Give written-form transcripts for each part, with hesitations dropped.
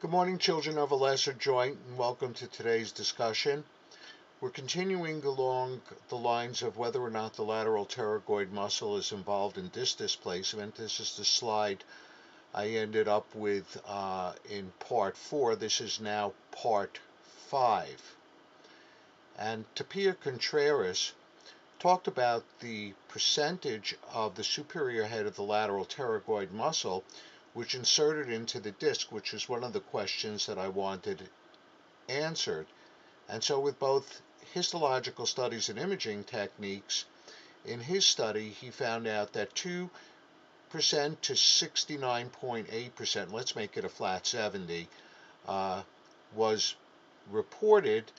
Good morning, children of a lesser joint, and welcome to today's discussion. We're continuing along the lines of whether or not the lateral pterygoid muscle is involved in disc displacement. This is the slide I ended up with in part 4. This is now part 5. And Tapia Contreras talked about the percentage of the superior head of the lateral pterygoid muscle which inserted into the disc, which is one of the questions that I wanted answered. And so with both histological studies and imaging techniques, in his study he found out that 2% to 69.8%, let's make it a flat 70, was reported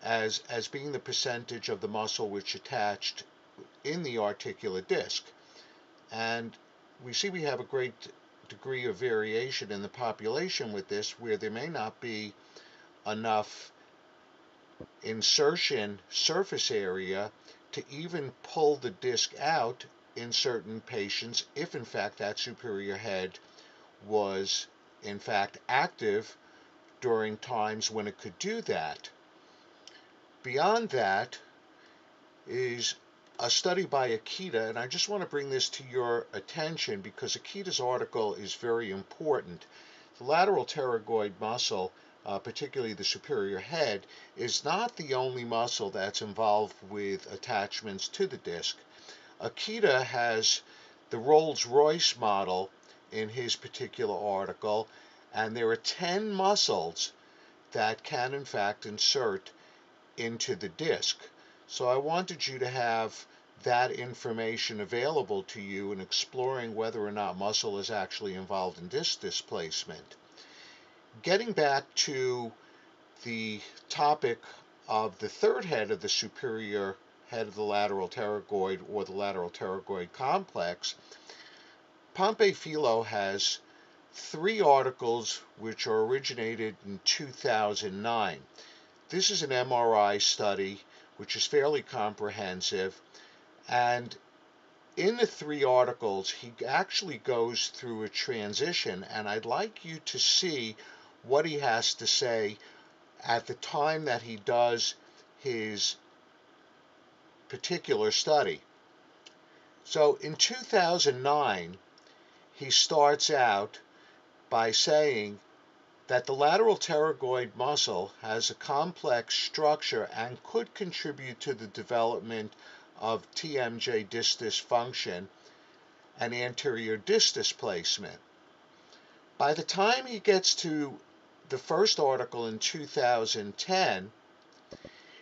as being the percentage of the muscle which attached in the articular disc. And we see we have a great degree of variation in the population with this, where there may not be enough insertion surface area to even pull the disc out in certain patients if in fact that superior head was in fact active during times when it could do that. Beyond that is a study by Akita, and I just want to bring this to your attention because Akita's article is very important. The lateral pterygoid muscle, particularly the superior head, is not the only muscle that's involved with attachments to the disc. Akita has the Rolls-Royce model in his particular article, and there are 10 muscles that can in fact insert into the disc. So I wanted you to have that information available to you in exploring whether or not muscle is actually involved in disc displacement. Getting back to the topic of the third head of the superior head of the lateral pterygoid, or the lateral pterygoid complex, Pompey Philo has 3 articles which are originated in 2009. This is an MRI study which is fairly comprehensive, and in the 3 articles he actually goes through a transition, and I'd like you to see what he has to say at the time that he does his particular study. So in 2009 he starts out by saying that the lateral pterygoid muscle has a complex structure and could contribute to the development of TMJ disc dysfunction and anterior disc displacement. By the time he gets to the first article in 2010,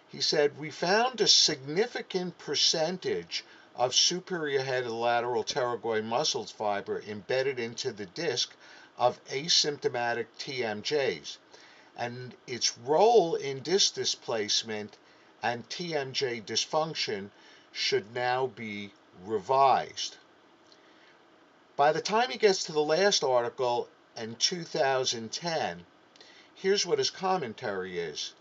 he said, we found a significant percentage of superior head of the lateral pterygoid muscle fiber embedded into the disc of asymptomatic TMJs, and its role in disc displacement and TMJ dysfunction should now be revised. By the time he gets to the last article in 2010, here's what his commentary is.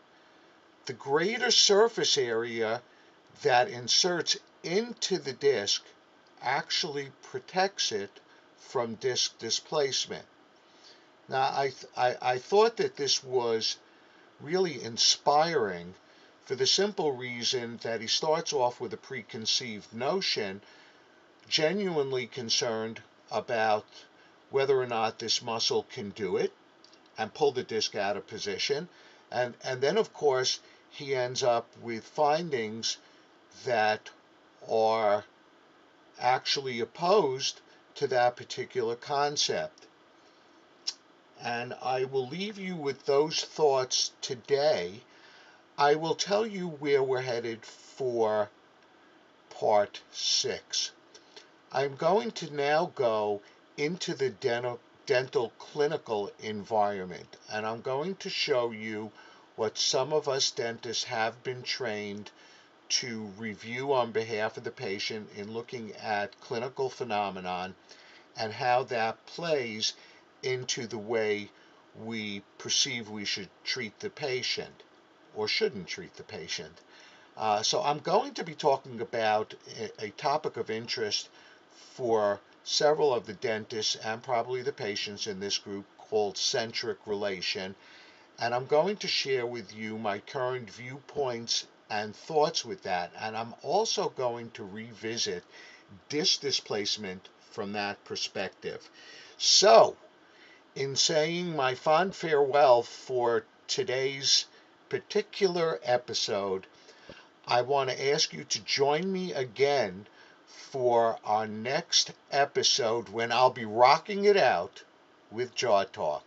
The greater surface area that inserts into the disc actually protects it from disc displacement. Now, I thought that this was really inspiring for the simple reason that he starts off with a preconceived notion, genuinely concerned about whether or not this muscle can do it and pull the disc out of position. And then, of course, he ends up with findings that are actually opposed to that particular concept. And I will leave you with those thoughts today. I will tell you where we're headed for part 6. I'm going to now go into the dental clinical environment, and I'm going to show you what some of us dentists have been trained to review on behalf of the patient in looking at clinical phenomenon and how that plays into the way we perceive we should treat the patient or shouldn't treat the patient. So I'm going to be talking about a topic of interest for several of the dentists and probably the patients in this group called centric relation. And I'm going to share with you my current viewpoints and thoughts with that. And I'm also going to revisit disc displacement from that perspective. So, in saying my fond farewell for today's particular episode, I want to ask you to join me again for our next episode when I'll be rocking it out with Jaw Talk.